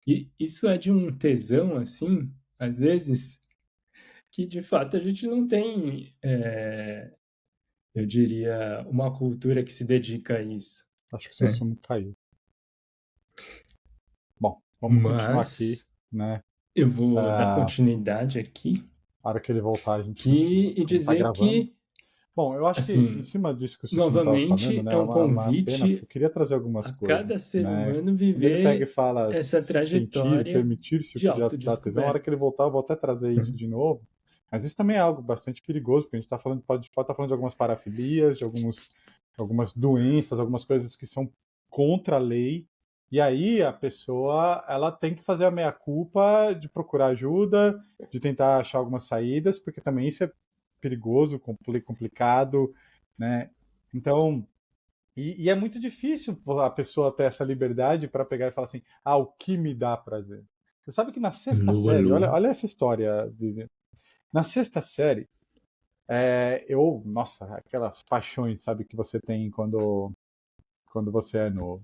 E isso é de um tesão, assim, às vezes, que de fato a gente não tem, eu diria, uma cultura que se dedica a isso, Acho que seu né? sumo caiu. Bom, vamos continuar aqui, Mas né? eu vou dar continuidade aqui A hora que ele voltar, a gente continua. e Como tá dizer gravando. que, Bom, eu acho que em assim, cima disso que o Sussimo estava falando, novamente né, é é um uma pena, porque eu convite queria trazer algumas a cada coisas, ser né? humano Quando ele pega e viver fala essa sentir, trajetória permitir-se o de que já dá tesão, a hora que autodescoberta. ele voltar, eu vou até trazer isso de novo. Mas isso também é algo bastante perigoso, porque a gente está falando, pode estar falando de algumas parafilias, de algumas doenças, algumas coisas que são contra a lei. E aí a pessoa, ela tem que fazer a meia-culpa de procurar ajuda, de tentar achar algumas saídas, porque também isso é perigoso, complicado, né? Então, e é muito difícil a pessoa ter essa liberdade para pegar e falar assim, ah, o que me dá prazer? Você sabe que na sexta Lua, série, lua. olha essa história, Vivian. Na sexta série, nossa, aquelas paixões, sabe, que você tem quando você é novo.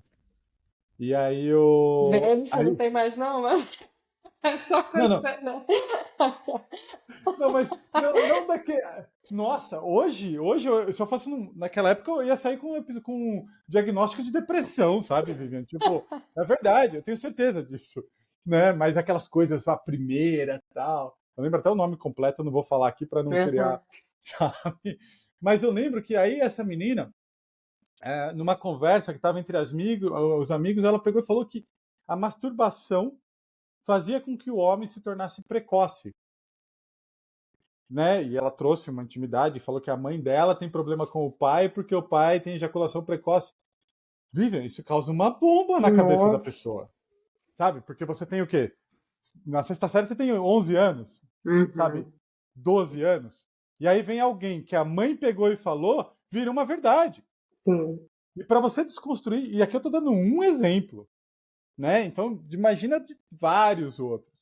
E aí eu. Velho, você não tem mais, não, mas é só Não, quando não. você. Não. Não, mas não daqui. Nossa, hoje se eu fosse naquela época eu ia sair com um diagnóstico de depressão, sabe, Vivian? Tipo, é verdade, eu tenho certeza disso, né? Mas aquelas coisas, a primeira, tal. Eu lembro até o nome completo, eu não vou falar aqui para não Uhum. criar, sabe? Mas eu lembro que aí essa menina, numa conversa que estava entre os amigos, ela pegou e falou que a masturbação fazia com que o homem se tornasse precoce, né? E ela trouxe uma intimidade, falou que a mãe dela tem problema com o pai porque o pai tem ejaculação precoce. Vivian, isso causa uma bomba na cabeça da Nossa. pessoa, sabe? Porque você tem o quê? Na sexta série você tem 11 anos, sabe? Uhum. 12 anos. E aí vem alguém que a mãe pegou e falou, vira uma verdade. Sim. E para você desconstruir, e aqui eu estou dando um exemplo, né? Então, imagina de vários outros.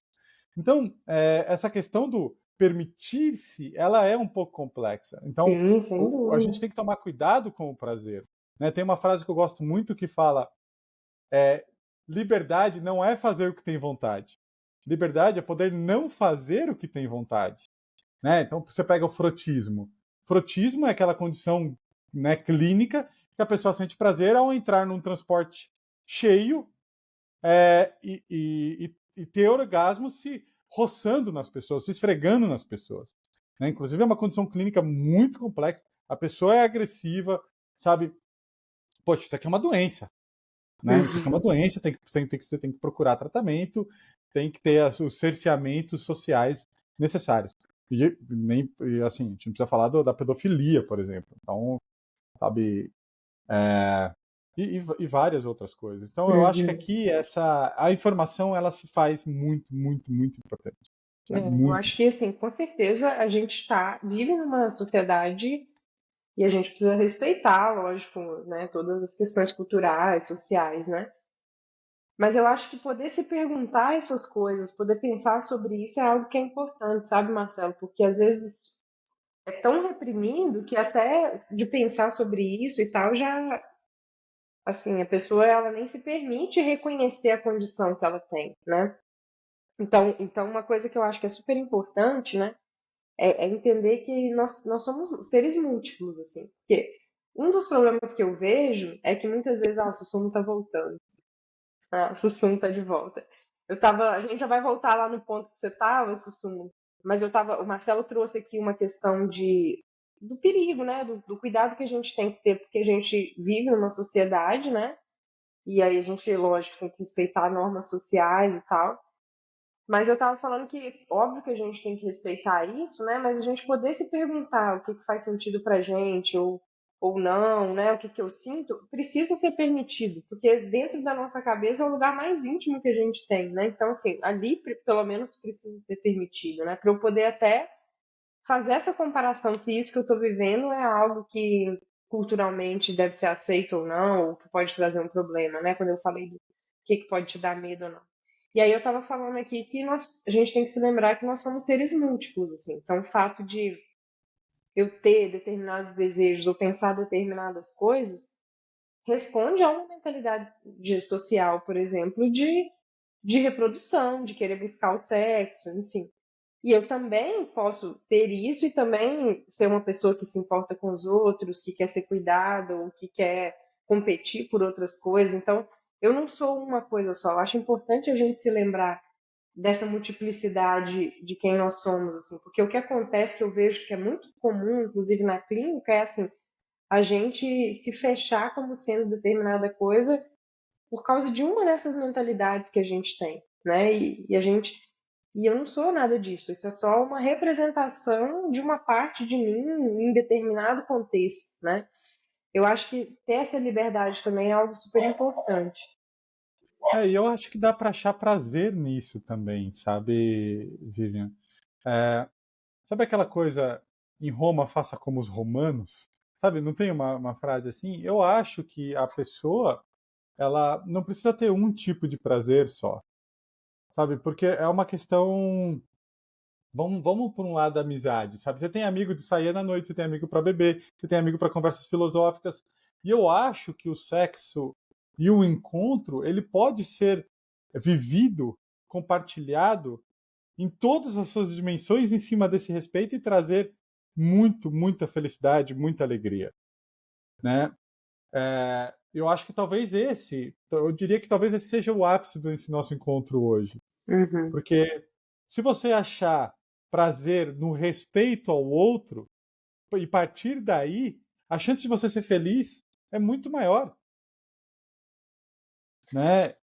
Então, essa questão do permitir-se, ela é um pouco complexa. Então, Sim, sem a gente dúvida. tem que tomar cuidado com o prazer. Né? Tem uma frase que eu gosto muito que fala: liberdade não é fazer o que tem vontade. Liberdade é poder não fazer o que tem vontade. Né? Então, você pega o frotismo. Frotismo é aquela condição, né, clínica que a pessoa sente prazer ao entrar num transporte cheio e ter orgasmo se roçando nas pessoas, se esfregando nas pessoas. Né? Inclusive, é uma condição clínica muito complexa. A pessoa é agressiva, sabe? Poxa, isso aqui é uma doença. Né? Isso aqui é uma Uhum. doença, você tem que procurar tratamento. tem que ter os cerceamentos sociais necessários. E assim, a gente não precisa falar da pedofilia, por exemplo. Então, sabe, e várias outras coisas. Então, eu acho que aqui a informação ela se faz muito, muito, muito importante. Eu acho que, assim, com certeza a gente vive numa sociedade e a gente precisa respeitar, lógico, né, todas as questões culturais, sociais, né? Mas eu acho que poder se perguntar essas coisas, poder pensar sobre isso é algo que é importante, sabe, Marcelo? Porque às vezes é tão reprimido que até de pensar sobre isso e tal, já, assim, a pessoa ela nem se permite reconhecer a condição que ela tem, né? Então uma coisa que eu acho que é super importante, né, é entender que nós somos seres múltiplos, assim. Porque um dos problemas que eu vejo é que muitas vezes, o Sussum tá voltando. O Sussum tá de volta. A gente já vai voltar lá no ponto que você tava, Sussum. Mas o Marcelo trouxe aqui uma questão do perigo, né? Do cuidado que a gente tem que ter, porque a gente vive numa sociedade, né? E aí a gente, lógico, tem que respeitar normas sociais e tal. Mas eu estava falando que, óbvio que a gente tem que respeitar isso, né? Mas a gente poder se perguntar o que faz sentido pra gente ou não, né? O que eu sinto, precisa ser permitido, porque dentro da nossa cabeça é o lugar mais íntimo que a gente tem, né? Então, assim, ali pelo menos precisa ser permitido, né? Para eu poder até fazer essa comparação se isso que eu estou vivendo é algo que culturalmente deve ser aceito ou não, ou que pode trazer um problema, né? Quando eu falei do que pode te dar medo ou não. E aí eu estava falando aqui que a gente tem que se lembrar que nós somos seres múltiplos, assim. Então, o fato de eu ter determinados desejos ou pensar determinadas coisas responde a uma mentalidade social, por exemplo, de reprodução, de querer buscar o sexo, enfim. E eu também posso ter isso e também ser uma pessoa que se importa com os outros, que quer ser cuidada ou que quer competir por outras coisas. Então, eu não sou uma coisa só. Eu acho importante a gente se lembrar dessa multiplicidade de quem nós somos, assim, porque o que acontece que eu vejo que é muito comum, inclusive na clínica, é assim, a gente se fechar como sendo determinada coisa por causa de uma dessas mentalidades que a gente tem, né? E eu não sou nada disso. Isso é só uma representação de uma parte de mim em determinado contexto, né? Eu acho que ter essa liberdade também é algo super importante. E eu acho que dá para achar prazer nisso também, sabe, Vivian? Sabe aquela coisa, em Roma faça como os romanos? Sabe, não tem uma frase assim? Eu acho que a pessoa, ela não precisa ter um tipo de prazer só, sabe? Porque é uma questão. Vamos por um lado da amizade, sabe? Você tem amigo de sair na noite, você tem amigo para beber, você tem amigo para conversas filosóficas. E eu acho que o sexo e o encontro, ele pode ser vivido, compartilhado em todas as suas dimensões em cima desse respeito e trazer muita felicidade, muita alegria, né? Eu acho que eu diria que talvez esse seja o ápice desse nosso encontro hoje. Uhum. Porque se você achar prazer no respeito ao outro e partir daí, a chance de você ser feliz é muito maior, né?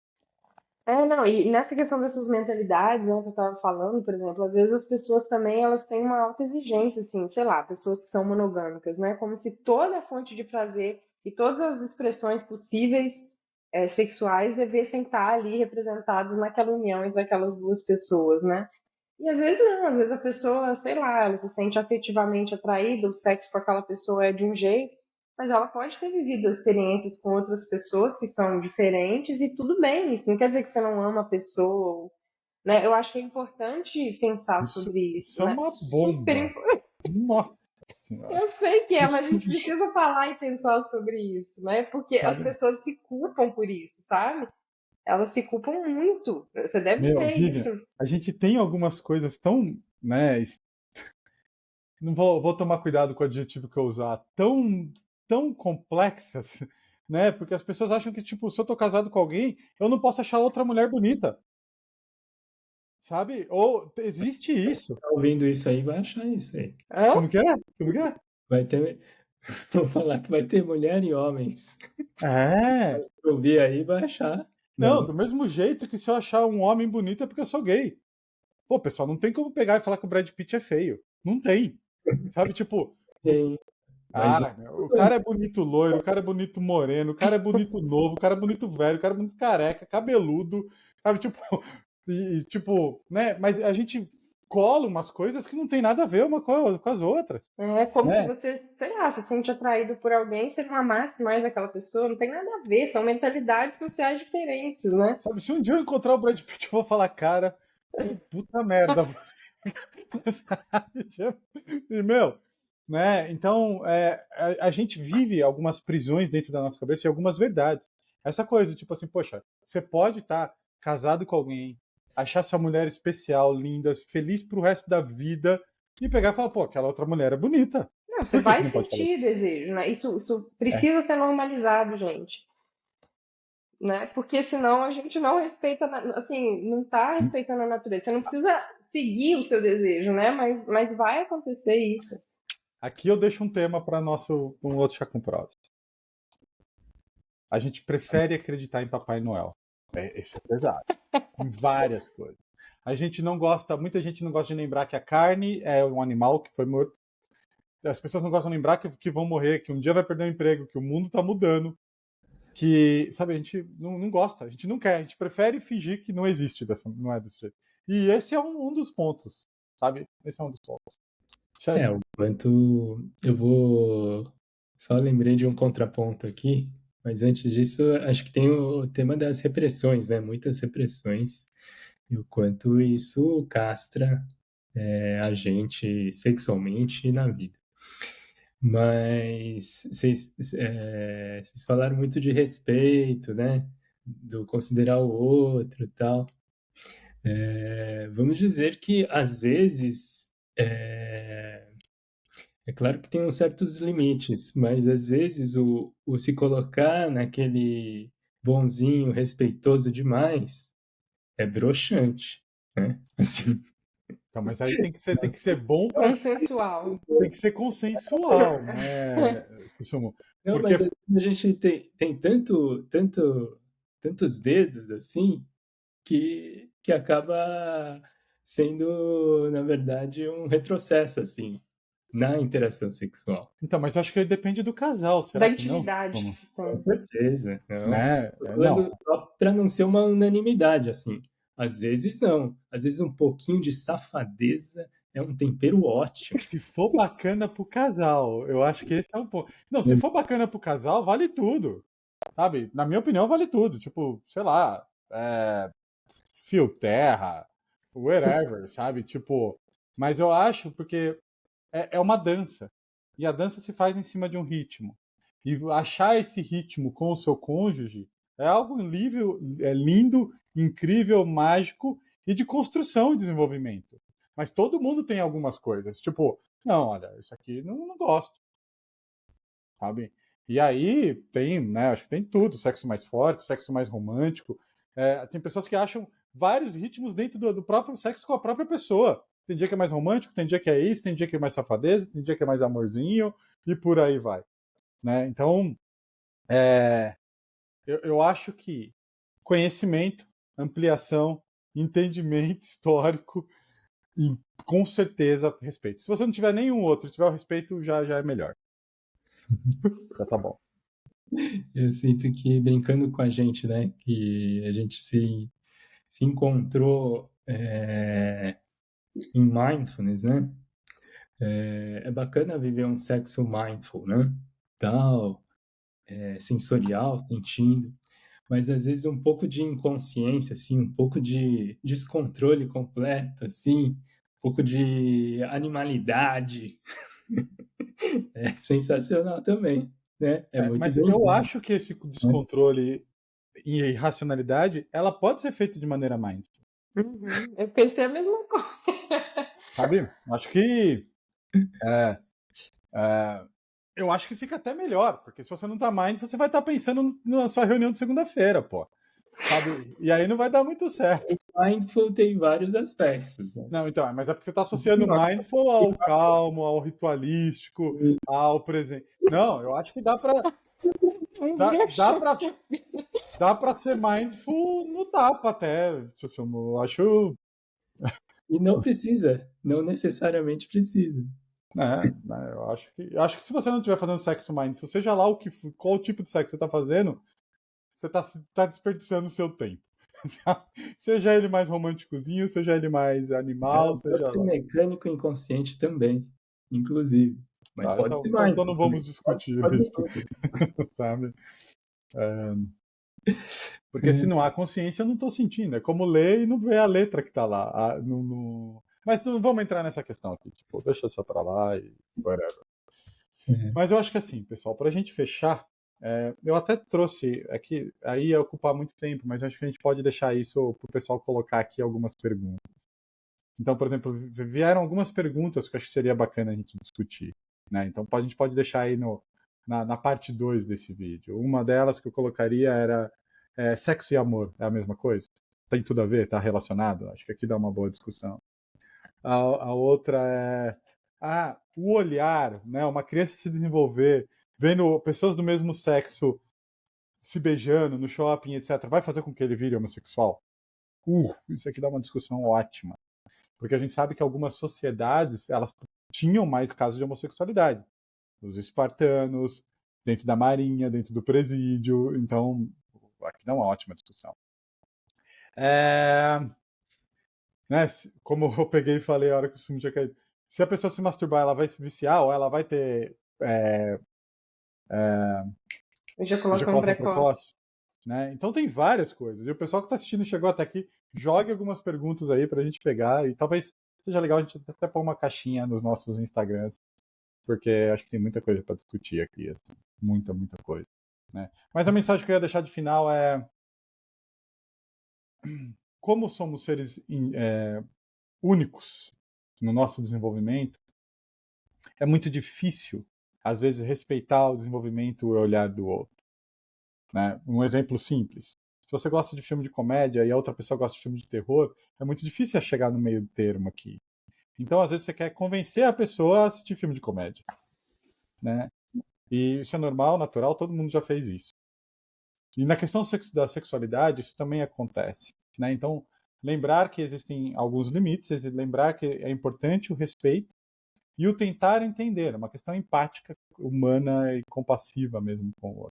Não, e nessa questão dessas mentalidades, né, que eu estava falando, por exemplo, às vezes as pessoas também, elas têm uma alta exigência, assim, sei lá, pessoas que são monogâmicas, né, como se toda fonte de prazer e todas as expressões possíveis sexuais devessem estar ali representadas naquela união entre aquelas duas pessoas, né? E às vezes não, às vezes a pessoa, sei lá, ela se sente afetivamente atraída, o sexo com aquela pessoa é de um jeito, mas ela pode ter vivido experiências com outras pessoas que são diferentes e tudo bem, isso não quer dizer que você não ama a pessoa, né? Eu acho que é importante pensar sobre Isso isso, é né? uma Super bomba. importante. Nossa Senhora. Eu sei que é, Isso, mas a gente precisa falar e pensar sobre isso, né? Porque as sabe? pessoas se culpam por isso, sabe? Elas se culpam muito. Você deve Meu, ver Vivian, isso. a gente tem algumas coisas tão, né? Não vou tomar cuidado com o adjetivo que eu usar, tão complexas, né? Porque as pessoas acham que, tipo, se eu tô casado com alguém, eu não posso achar outra mulher bonita, sabe? Ou existe isso. Tá ouvindo isso aí, vai achar isso aí. Hã? Como que é? Como que é? Vai ter. Vou falar que vai ter mulher e homens. É, Se ouvir aí, vai achar. Não, do mesmo jeito que se eu achar um homem bonito é porque eu sou gay. Pô, pessoal, não tem como pegar e falar que o Brad Pitt é feio. Não tem. Sabe, tipo, Tem, mas o cara é bonito loiro, o cara é bonito moreno, o cara é bonito novo, o cara é bonito velho, o cara é bonito careca, cabeludo, sabe, tipo, tipo, né? Mas a gente cola umas coisas que não tem nada a ver uma com as outras, É como se né? você, sei lá, se sente atraído por alguém, você não amasse mais aquela pessoa, não tem nada a ver, são mentalidades sociais diferentes, né? Sabe, se um dia eu encontrar o Brad Pitt, eu vou falar, cara, que puta merda você. Sabe, tipo, e, meu, né? Então, a gente vive algumas prisões dentro da nossa cabeça e algumas verdades. Essa coisa, tipo assim, poxa, você pode estar casado com alguém, achar sua mulher especial, linda, feliz pro resto da vida e pegar e falar, pô, aquela outra mulher é bonita. Não, você Por que vai que não pode fazer? sentir desejo, né? Isso É. precisa ser normalizado, gente. Né? Porque senão a gente não respeita, assim, não tá respeitando a natureza. Você não precisa seguir o seu desejo, né? Mas vai acontecer isso. Aqui eu deixo um tema para um outro chá com prosa. A gente prefere acreditar em Papai Noel. Esse é pesado. Em várias coisas. A gente não gosta, muita gente não gosta de lembrar que a carne é um animal que foi morto. As pessoas não gostam de lembrar que vão morrer, que um dia vai perder o emprego, que o mundo está mudando. Que, sabe, a gente não gosta, a gente não quer, a gente prefere fingir que não existe, não é desse jeito. E esse é um dos pontos, sabe? Esse é um dos pontos. o quanto eu vou. Só lembrei de um contraponto aqui, mas antes disso, acho que tem o tema das repressões, né? Muitas repressões, e o quanto isso castra a gente sexualmente e na vida. Mas vocês falaram muito de respeito, né? Do considerar o outro e tal. Vamos dizer que, às vezes, é claro que tem uns certos limites, mas às vezes o se colocar naquele bonzinho, respeitoso demais, é broxante, né? Assim, Então, mas aí tem que ser bom para Consensual. tem que ser consensual, né, Sussumo? não, Porque mas a gente tem tantos dedos assim que acaba sendo, na verdade, um retrocesso assim na interação sexual. então, mas eu acho que depende do casal, Da será que não? intimidade que Sussumo? se Com tem. certeza, não. Né? Tô Não. falando só para não ser uma unanimidade, assim. Às vezes não. Às vezes um pouquinho de safadeza é um tempero ótimo. Se for bacana pro casal, eu acho que esse é um ponto. Não, se for bacana pro casal, vale tudo. Sabe? Na minha opinião, vale tudo. Tipo, sei lá, fio terra, whatever, sabe? Tipo, mas eu acho porque é uma dança. E a dança se faz em cima de um ritmo. E achar esse ritmo com o seu cônjuge é algo lindo, incrível, mágico e de construção e desenvolvimento. Mas todo mundo tem algumas coisas. Tipo, não, olha, isso aqui não gosto, sabe? E aí tem, né? Acho que tem tudo: sexo mais forte, sexo mais romântico. Tem pessoas que acham vários ritmos dentro do próprio sexo com a própria pessoa. Tem dia que é mais romântico, tem dia que é isso, tem dia que é mais safadeza, tem dia que é mais amorzinho e por aí vai, né? Então, eu acho que conhecimento, ampliação, entendimento histórico e com certeza respeito. Se você não tiver nenhum outro, tiver o respeito, já é melhor. Já tá bom. Eu sinto que, brincando com a gente, né? Que a gente se encontrou em mindfulness, né? É bacana viver um sexo mindful, né? Tal, sensorial, sentindo. Mas às vezes um pouco de inconsciência, assim, um pouco de descontrole completo, assim, um pouco de animalidade, é sensacional também, né? É muito Mas eu bem-vindo, acho que esse né? descontrole e irracionalidade, ela pode ser feita de maneira mindful, Uhum. Eu pensei a mesma coisa. sabe? Acho que é, é, eu acho que fica até melhor, porque se você não tá mindful, você vai estar pensando na sua reunião de segunda-feira, pô. Sabe? E aí não vai dar muito certo. Mindful tem vários aspectos, né? Não, então, mas é porque você está associando mindful ao calmo, ao ritualístico, ao presente. Não, eu acho que dá para dá para ser mindful no tapa até. Eu acho, E não precisa, não necessariamente precisa. né, eu acho que se você não estiver fazendo sexo mindful, seja lá qual tipo de sexo você está fazendo, você tá desperdiçando o seu tempo. Seja ele mais românticozinho, seja ele mais animal, Pode seja ser lá. mecânico inconsciente também, inclusive. Mas Tá? pode ser Então não mindful também. vamos Pode, discutir pode isso, tudo. sabe? Porque se É, não há consciência, eu não estou sentindo. É como ler e não ver a letra que está lá. Mas não vamos entrar nessa questão aqui. Tipo, deixa essa para lá e whatever. é. Mas eu acho que assim, pessoal, para a gente fechar, eu até trouxe aqui, aí ia ocupar muito tempo, mas acho que a gente pode deixar isso para o pessoal colocar aqui algumas perguntas. Então, por exemplo, vieram algumas perguntas que eu acho que seria bacana a gente discutir. Né? Então, a gente pode deixar aí na parte 2 desse vídeo. Uma delas que eu colocaria era sexo e amor é a mesma coisa? Tem tudo a ver? Está relacionado? Acho que aqui dá uma boa discussão. A outra é o olhar, né? Uma criança se desenvolver, vendo pessoas do mesmo sexo se beijando no shopping, etc., vai fazer com que ele vire homossexual? Isso aqui dá uma discussão ótima. Porque a gente sabe que algumas sociedades, elas tinham mais casos de homossexualidade. Os espartanos, dentro da marinha, dentro do presídio. Então, aqui dá uma ótima discussão. Né, como eu peguei e falei a hora que o sumo tinha caído, se a pessoa se masturbar, ela vai se viciar ou ela vai ter Ejaculação ejaculação precoce. precoce? Né? Então tem várias coisas. E o pessoal que está assistindo e chegou até aqui, jogue algumas perguntas aí para a gente pegar e talvez seja legal a gente até pôr uma caixinha nos nossos Instagrams, porque acho que tem muita coisa para discutir aqui, assim, muita coisa. Né? Mas a mensagem que eu ia deixar de final é como somos seres únicos no nosso desenvolvimento, é muito difícil, às vezes, respeitar o desenvolvimento e o olhar do outro. Né? Um exemplo simples. Se você gosta de filme de comédia e a outra pessoa gosta de filme de terror, é muito difícil chegar no meio termo aqui. Então, às vezes, você quer convencer a pessoa a assistir filme de comédia. Né? E isso é normal, natural, todo mundo já fez isso. E na questão da sexualidade, isso também acontece. Né? Então, lembrar que existem alguns limites, lembrar que é importante o respeito e o tentar entender, é uma questão empática, humana e compassiva mesmo com o outro.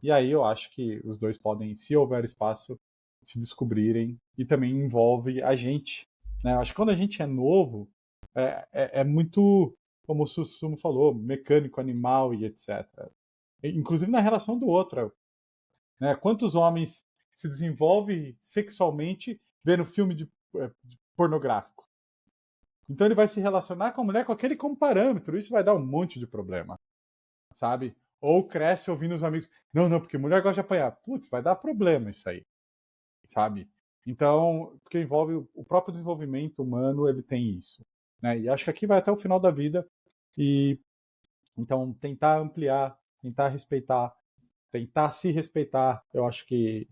E aí eu acho que os dois podem, se houver espaço, se descobrirem e também envolve a gente. Né? Eu acho que quando a gente é novo, é muito, como o Susumu falou, mecânico, animal e etc. Inclusive na relação do outro. Né? Quantos homens se desenvolvem sexualmente vendo filme de pornográfico? Então ele vai se relacionar com a mulher com aquele como parâmetro. Isso vai dar um monte de problema, sabe? Ou cresce ouvindo os amigos. Não, porque mulher gosta de apanhar. Putz, vai dar problema isso aí, sabe? Então, porque envolve o próprio desenvolvimento humano, ele tem isso. Né? E acho que aqui vai até o final da vida. E então, tentar ampliar, tentar respeitar, tentar se respeitar, eu acho que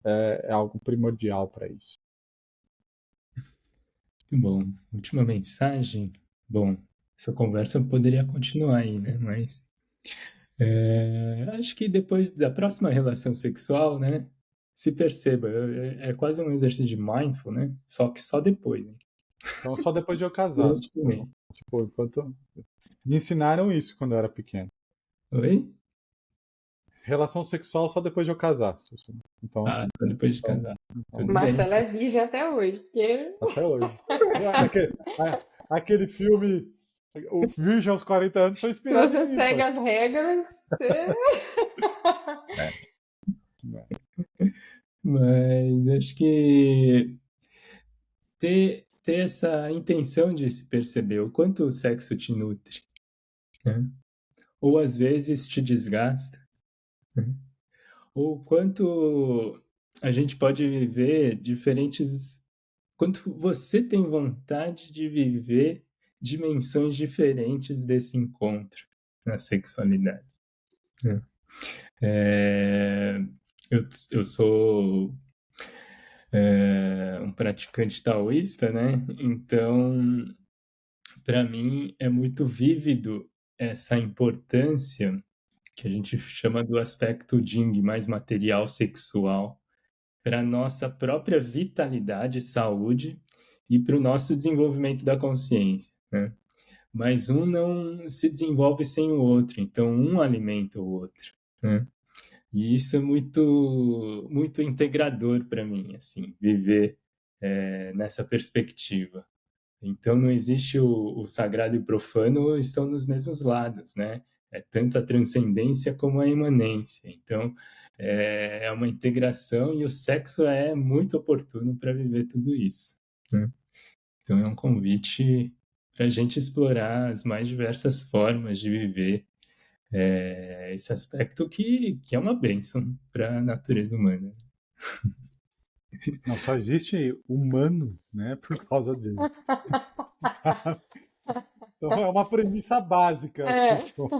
é algo primordial para isso. Muito bom. Última mensagem. Bom, essa conversa poderia continuar aí, né? Mas acho que depois da próxima relação sexual, né? Se perceba, é quase um exercício de mindful, né? Só que só depois, né? Então, só depois de eu casar. Durante também. Tipo, enquanto. Me ensinaram isso quando eu era pequeno. Oi? Relação sexual só depois de eu casar. Então, Ah, só depois de então, casar. então Tudo bem. Marcelo é virgem até hoje, porque até hoje. Aquele filme, o Virgem aos 40 anos, foi se inspirado em você mim. segue as regras, você... É. Mas acho que ter essa intenção de se perceber o quanto o sexo te nutre, né? Ou às vezes te desgasta, né? Ou quanto a gente pode viver diferentes, quanto você tem vontade de viver dimensões diferentes desse encontro na sexualidade, né? Eu sou um praticante taoísta, né? Então, para mim é muito vívido essa importância que a gente chama do aspecto Jing, mais material sexual, para a nossa própria vitalidade e saúde e para o nosso desenvolvimento da consciência, né? Mas um não se desenvolve sem o outro, então um alimenta o outro, né? E isso é muito integrador para mim, assim, viver nessa perspectiva. Então não existe o sagrado e o profano estão nos mesmos lados, né? É tanto a transcendência como a imanência. Então é uma integração e o sexo é muito oportuno para viver tudo isso, né? Então é um convite para a gente explorar as mais diversas formas de viver esse aspecto que é uma bênção para a natureza humana. Não só existe humano, né, por causa disso. Então é uma premissa básica, É. Sussu.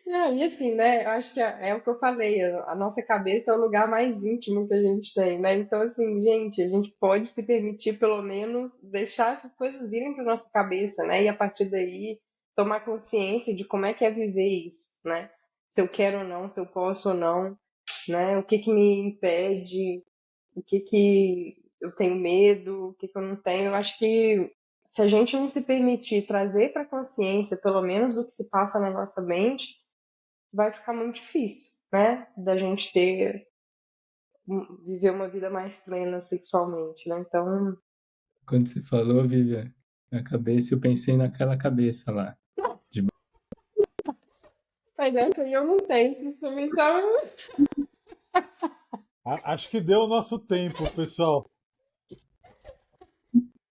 Não, e assim, né? Eu acho que é o que eu falei, a nossa cabeça é o lugar mais íntimo que a gente tem, né? Então, assim, gente, a gente pode se permitir, pelo menos, deixar essas coisas virem para nossa cabeça, né? E a partir daí tomar consciência de como é que é viver isso, né? Se eu quero ou não, se eu posso ou não, né? O que que me impede, o que que eu tenho medo, o que que eu não tenho. Eu acho que se a gente não se permitir trazer para consciência, pelo menos, do que se passa na nossa mente, vai ficar muito difícil, né? Da gente viver uma vida mais plena sexualmente, né? Então, Quando você falou, Vivian, na cabeça, eu pensei naquela cabeça lá. mas essa aí eu não tenho, Sussumo, Acho que deu o nosso tempo, pessoal.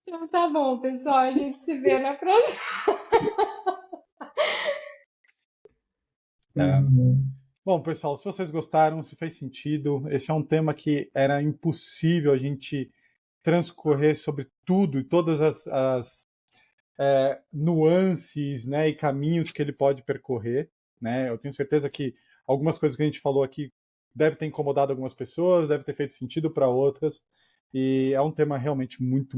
então tá bom, pessoal, a gente se vê na próxima. É. Bom, pessoal, se vocês gostaram, se fez sentido, esse é um tema que era impossível a gente transcorrer sobre tudo e todas as nuances, né, e caminhos que ele pode percorrer, né? Eu tenho certeza que algumas coisas que a gente falou aqui deve ter incomodado algumas pessoas, deve ter feito sentido para outras, e é um tema realmente muito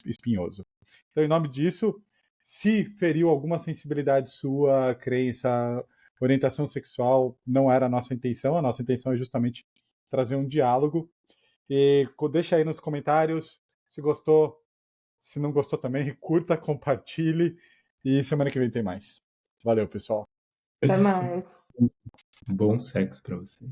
espinhoso. Então, em nome disso, se feriu alguma sensibilidade sua, crença, orientação sexual, não era a nossa intenção é justamente trazer um diálogo. E deixa aí nos comentários se gostou, se não gostou também, curta, compartilhe e semana que vem tem mais. Valeu, pessoal. Até mais. Bom sexo para você.